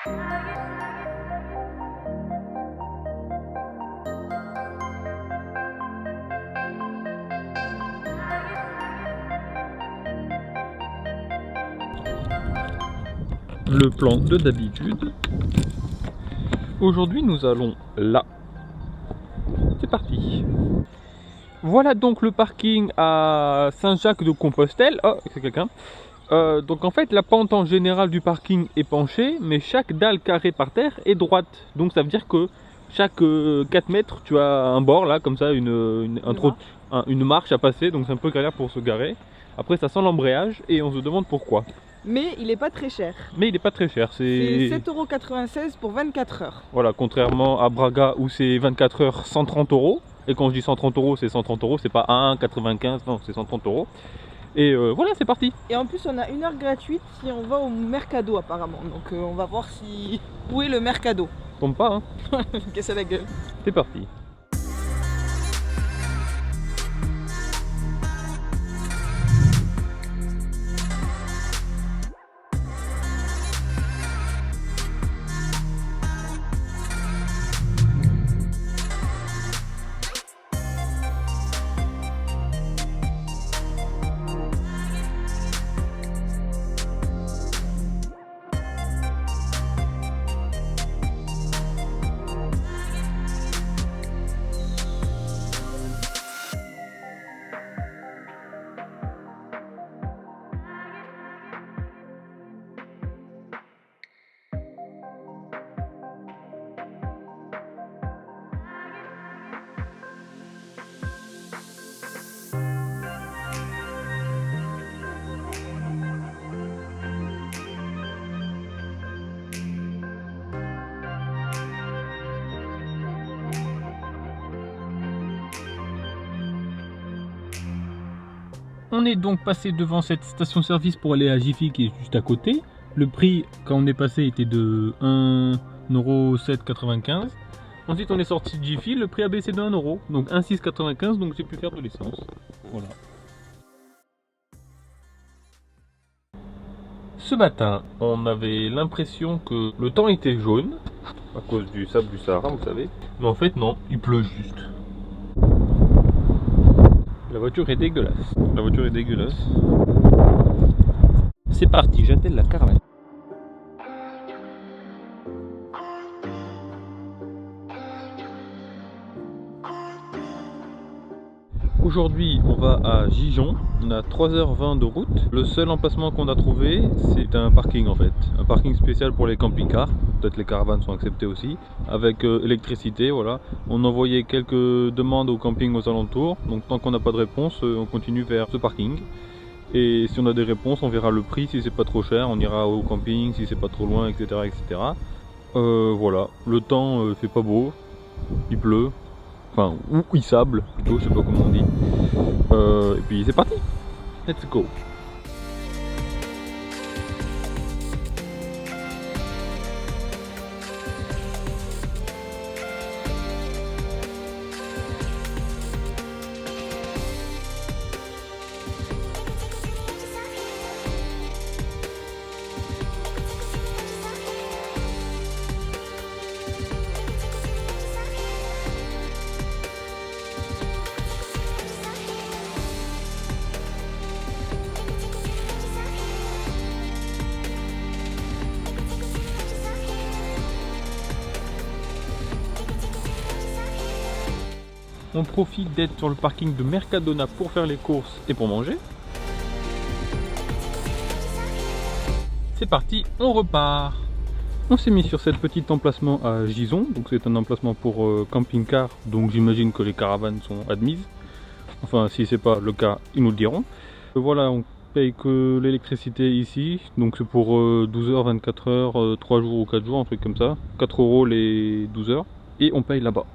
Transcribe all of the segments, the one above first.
Le plan de d'habitude. Aujourd'hui nous allons là. C'est parti. Voilà donc le parking à Saint-Jacques-de-Compostelle. Oh, c'est quelqu'un. Donc en fait la pente en général du parking est penchée, mais chaque dalle carrée par terre est droite. Donc ça veut dire que chaque 4 mètres tu as un bord là comme ça, une marche à passer, donc c'est un peu galère pour se garer. Après ça sent l'embrayage et on se demande pourquoi. Mais il n'est pas très cher. Mais il n'est pas très cher, c'est 7,96 € pour 24 heures. Voilà, contrairement à Braga où c'est 24 heures 130 €. Et quand je dis 130 €, c'est 130 €, c'est pas 1,95 €, non, c'est 130 €. Et voilà, c'est parti. Et en plus, on a 1 heure gratuite si on va au Mercado apparemment. Donc on va voir où est le Mercado. Tombe pas, hein. Casse à la gueule. C'est parti. On est donc passé devant cette station-service pour aller à Jiffy qui est juste à côté. Le prix, quand on est passé, était de 1,7,95 €. Ensuite, on est sorti de Jiffy, le prix a baissé de 1 €, donc 1,6,95 €, donc j'ai pu faire de l'essence. Voilà. Ce matin, on avait l'impression que le temps était jaune, à cause du sable du Sahara, vous savez. Mais en fait, non, il pleut juste. La voiture est dégueulasse. La voiture est dégueulasse. C'est parti, j'attelle la caravane. Aujourd'hui, on va à Gijon. On a 3h20 de route. Le seul emplacement qu'on a trouvé, c'est un parking en fait. Un parking spécial pour les camping-cars. Peut-être les caravanes sont acceptées aussi. Avec électricité, voilà. On a envoyé quelques demandes au camping aux alentours. Donc tant qu'on n'a pas de réponse, on continue vers ce parking. Et si on a des réponses, on verra le prix. Si c'est pas trop cher, on ira au camping. Si c'est pas trop loin, etc. etc. Voilà. Le temps fait pas beau. Il pleut. Enfin, ou il sable plutôt, je sais pas comment on dit. Et puis c'est parti. Let's go. On profite d'être sur le parking de Mercadona pour faire les courses et pour manger. C'est parti, on repart. On s'est mis sur cet petit emplacement à Gison, donc c'est un emplacement pour camping-car, donc j'imagine que les caravanes sont admises. Enfin, si c'est pas le cas, ils nous le diront. Voilà, on paye que l'électricité ici, donc c'est pour 12 heures, 24 heures, 3 jours ou 4 jours, un truc comme ça. 4 € les 12 heures, et on paye là-bas.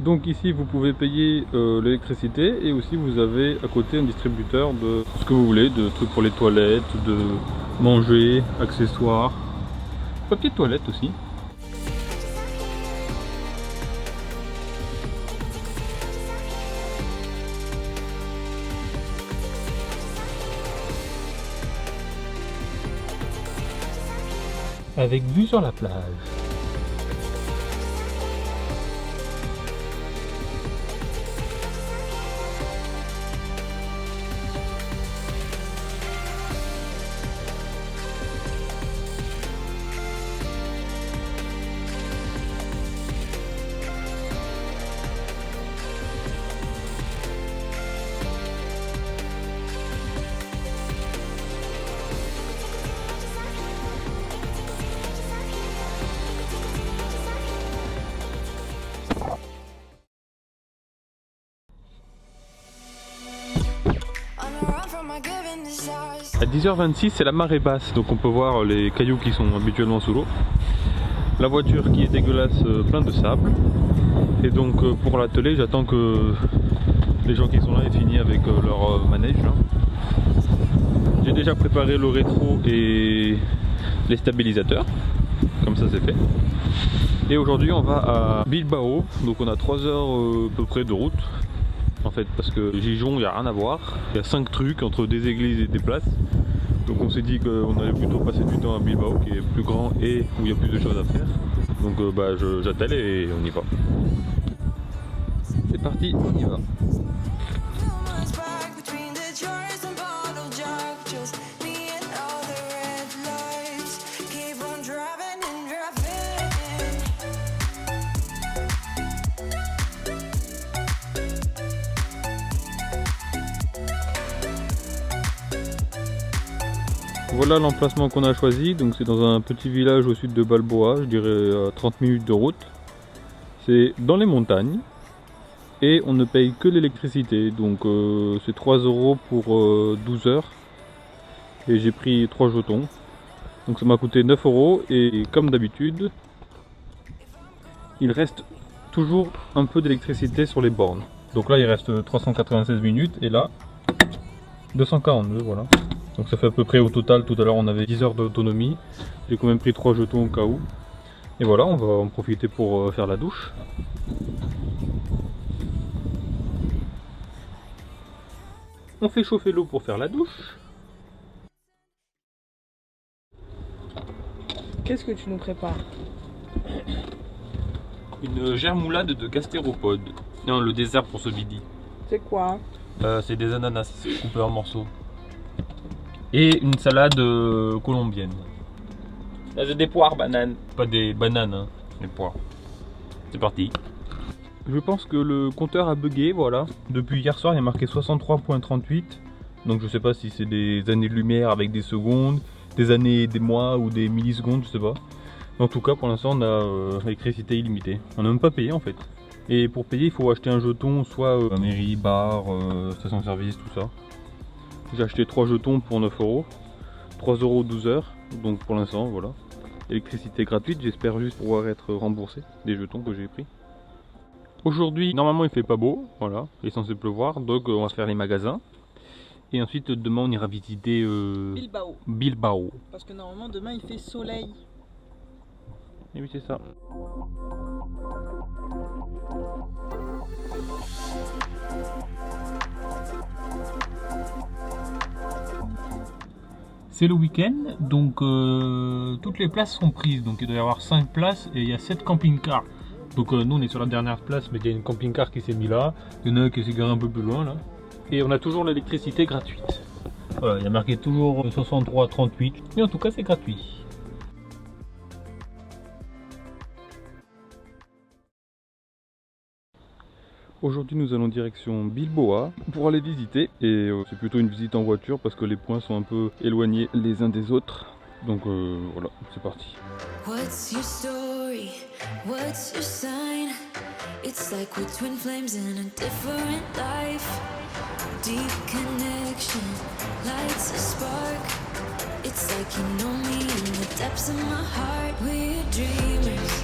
Donc ici vous pouvez payer l'électricité et aussi vous avez à côté un distributeur de ce que vous voulez, de trucs pour les toilettes, de manger, accessoires, petite toilette aussi. avec vue sur la plage. À 10h26, c'est la marée basse, donc on peut voir les cailloux qui sont habituellement sous l'eau. La voiture qui est dégueulasse, plein de sable. Et donc pour l'atteler, j'attends que les gens qui sont là aient fini avec leur manège. Là. J'ai déjà préparé le rétro et les stabilisateurs, comme ça c'est fait. Et aujourd'hui on va à Bilbao, donc on a 3 heures à peu près de route. En fait, parce que Gijón, il n'y a rien à voir. Il y a 5 trucs entre des églises et des places. Donc on s'est dit qu'on allait plutôt passer du temps à Bilbao, qui est plus grand et où il y a plus de choses à faire. Donc j'attelle et on y va. C'est parti, on y va. Voilà l'emplacement qu'on a choisi, donc c'est dans un petit village au sud de Balboa, je dirais à 30 minutes de route. C'est dans les montagnes et on ne paye que l'électricité, donc c'est 3 € pour 12 heures et j'ai pris 3 jetons. Donc ça m'a coûté 9 € et comme d'habitude, il reste toujours un peu d'électricité sur les bornes. Donc là il reste 396 minutes et là 242, voilà. Donc ça fait à peu près au total, tout à l'heure on avait 10 heures d'autonomie. J'ai quand même pris 3 jetons au cas où. Et voilà, on va en profiter pour faire la douche. On fait chauffer l'eau pour faire la douche. Qu'est-ce que tu nous prépares? Une germoulade de gastéropodes. Non, le dessert pour ce midi. C'est quoi? C'est des ananas coupés en morceaux. Et une salade colombienne. Là j'ai des poires bananes. Pas des bananes, hein, des poires. C'est parti. Je pense que le compteur a bugué, voilà. Depuis hier soir il y a marqué 63.38. Donc je sais pas si c'est des années-lumière avec des secondes, des années, des mois ou des millisecondes, je sais pas. En tout cas pour l'instant on a l'électricité illimitée. On n'a même pas payé en fait. Et pour payer il faut acheter un jeton, soit mairie, bar, station-service, tout ça. J'ai acheté 3 jetons pour 9 €, 3 € 12 heures, donc pour l'instant voilà. Électricité gratuite, j'espère juste pouvoir être remboursé des jetons que j'ai pris. Aujourd'hui, normalement il fait pas beau, voilà, il est censé pleuvoir, donc on va faire les magasins. Et ensuite demain on ira visiter Bilbao. Parce que normalement demain il fait soleil. Et oui c'est ça. C'est le week-end, donc toutes les places sont prises, donc il doit y avoir 5 places et il y a 7 camping-cars. Donc nous on est sur la dernière place, mais il y a une camping-car qui s'est mis là, il y en a un qui s'est garé un peu plus loin là. Et on a toujours l'électricité gratuite. Voilà, il y a marqué toujours 63,38, mais en tout cas c'est gratuit. Aujourd'hui nous allons direction Bilboa pour aller visiter et c'est plutôt une visite en voiture parce que les points sont un peu éloignés les uns des autres. Donc voilà, c'est parti. What's your story? What's your sign? It's like we're twin flames in a different life. Deep connection lights a spark. It's like you know me in the depths of my heart. We're dreamers.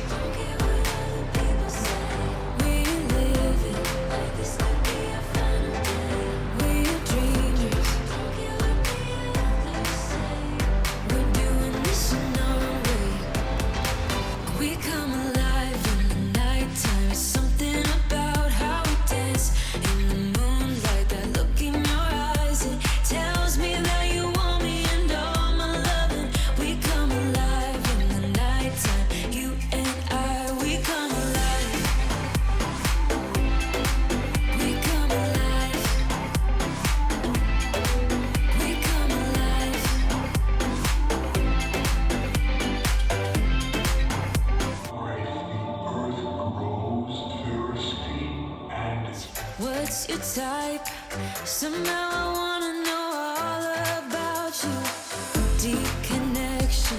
just your type. Somehow I wanna know all about you. Deep connection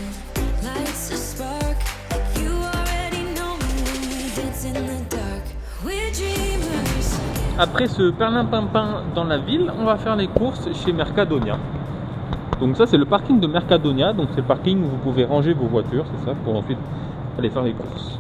lights a spark. Like you already know me when we dance in the dark. We're dreamers. Après ce perlimpinpin dans la ville, on va faire les courses chez Mercadonia. Donc ça c'est le parking de Mercadonia, donc c'est le parking où vous pouvez ranger vos voitures, c'est ça, pour ensuite aller faire les courses.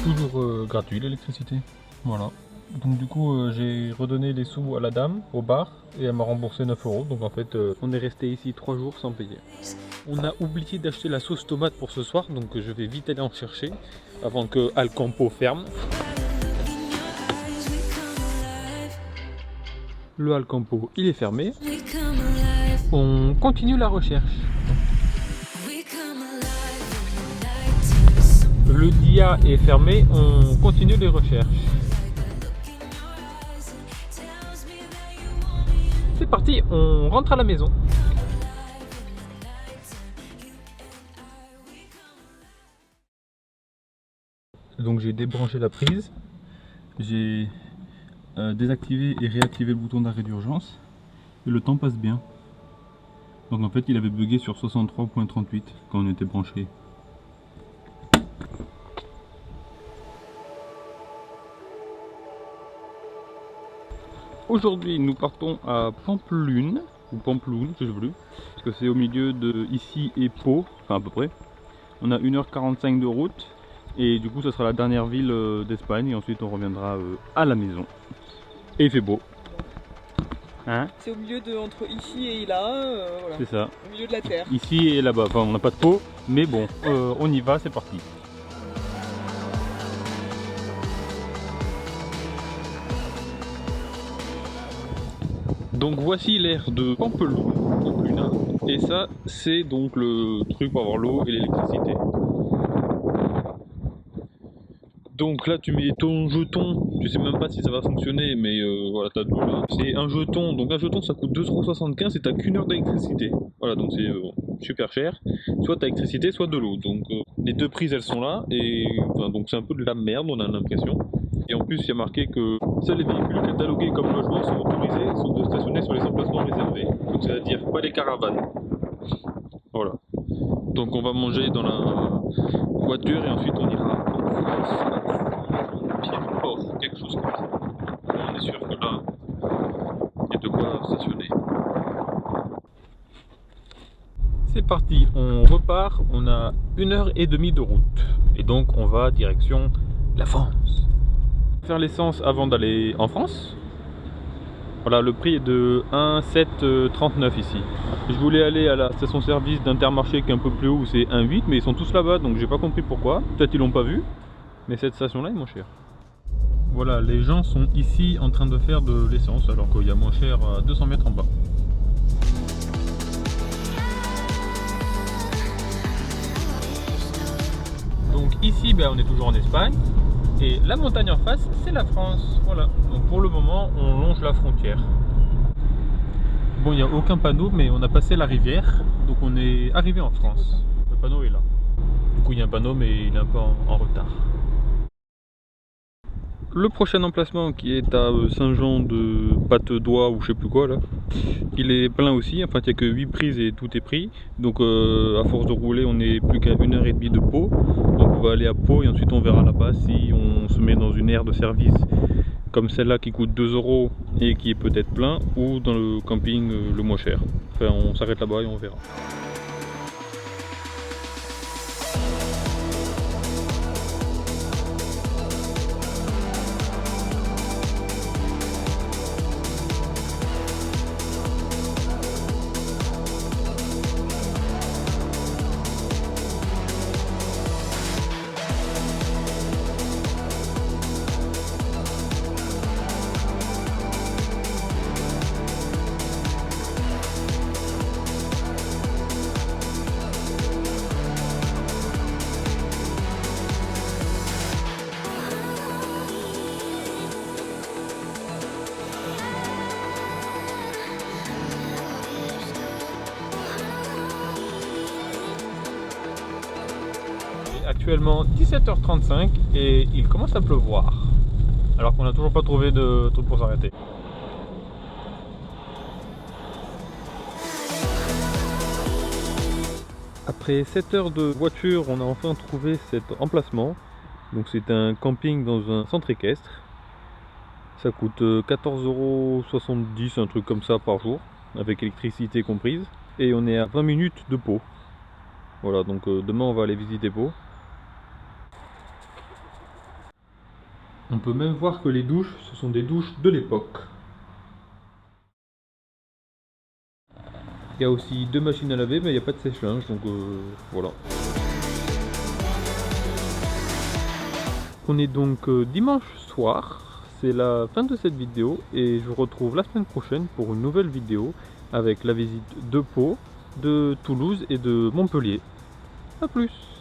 Toujours gratuit l'électricité, voilà. Donc du coup j'ai redonné les sous à la dame au bar et elle m'a remboursé 9 €. Donc en fait on est resté ici 3 jours sans payer. On a oublié d'acheter la sauce tomate pour ce soir, donc je vais vite aller en chercher avant que Al Campo ferme. Le Al Campo il est fermé. On continue la recherche. Le Dia est fermé, on continue les recherches. C'est parti, on rentre à la maison. Donc j'ai débranché la prise, j'ai désactivé et réactivé le bouton d'arrêt d'urgence et le temps passe bien. Donc en fait il avait bugué sur 63.38 quand on était branché. Aujourd'hui nous partons à Pampelune, ou Pampelune, je sais plus, parce que c'est au milieu de ici et Pau, enfin à peu près. On a 1h45 de route et du coup ça sera la dernière ville d'Espagne et ensuite on reviendra à la maison. Et il fait beau. Hein? C'est au milieu de entre ici et là, voilà. C'est ça. Au milieu de la terre. Ici et là-bas, enfin on n'a pas de Pau, mais bon, on y va, c'est parti. Donc voici l'aire de Pampelune, et ça c'est donc le truc pour avoir l'eau et l'électricité. Donc là tu mets ton jeton, je sais même pas si ça va fonctionner mais voilà t'as de l'eau là. C'est un jeton, donc un jeton ça coûte 2,75 € et t'as qu'une heure d'électricité. Voilà donc c'est super cher, soit t'as électricité soit de l'eau. Donc les deux prises elles sont là et enfin, donc c'est un peu de la merde on a l'impression. Et en plus il y a marqué que seuls les véhicules catalogués comme logements sont autorisés sont de stationner sur les emplacements réservés. Donc c'est-à-dire pas les caravanes. Voilà. Donc on va manger dans la voiture et ensuite on ira en Pierreport, quelque chose comme ça. On est sûr que là, il y a de quoi stationner. C'est parti, on repart, on a 1h30 de route. Et donc on va direction la France. Faire l'essence avant d'aller en France. Voilà, le prix est de 1,739 ici. Je voulais aller à la station-service d'Intermarché qui est un peu plus haut où c'est 1,8, mais ils sont tous là-bas donc j'ai pas compris pourquoi. Peut-être ils l'ont pas vu, mais cette station-là est moins chère. Voilà, les gens sont ici en train de faire de l'essence alors qu'il y a moins cher à 200 mètres en bas. Donc ici, on est toujours en Espagne. Et la montagne en face, c'est la France. Voilà. Donc pour le moment, on longe la frontière. Bon, il n'y a aucun panneau, mais on a passé la rivière. Donc on est arrivé en France. Le panneau est là. Du coup, il y a un panneau, mais il est un peu en retard. Le prochain emplacement qui est à Saint-Jean de Patte-d'Oie ou je sais plus quoi là, il est plein aussi, enfin il n'y a que 8 prises et tout est pris. Donc à force de rouler on est plus qu'à 1h30 de Pau. Donc on va aller à Pau et ensuite on verra là-bas si on se met dans une aire de service comme celle-là qui coûte 2 € et qui est peut-être plein, ou dans le camping le moins cher. Enfin on s'arrête là-bas et on verra. Actuellement 17h35 et il commence à pleuvoir. Alors qu'on n'a toujours pas trouvé de truc pour s'arrêter. Après 7 heures de voiture, on a enfin trouvé cet emplacement. Donc c'est un camping dans un centre équestre. Ça coûte 14,70 €, un truc comme ça par jour, avec électricité comprise. Et on est à 20 minutes de Pau. Voilà, donc demain on va aller visiter Pau. On peut même voir que les douches, ce sont des douches de l'époque. Il y a aussi 2 machines à laver, mais il n'y a pas de sèche-linge, donc voilà. On est donc dimanche soir, c'est la fin de cette vidéo et je vous retrouve la semaine prochaine pour une nouvelle vidéo avec la visite de Pau, de Toulouse et de Montpellier. A plus!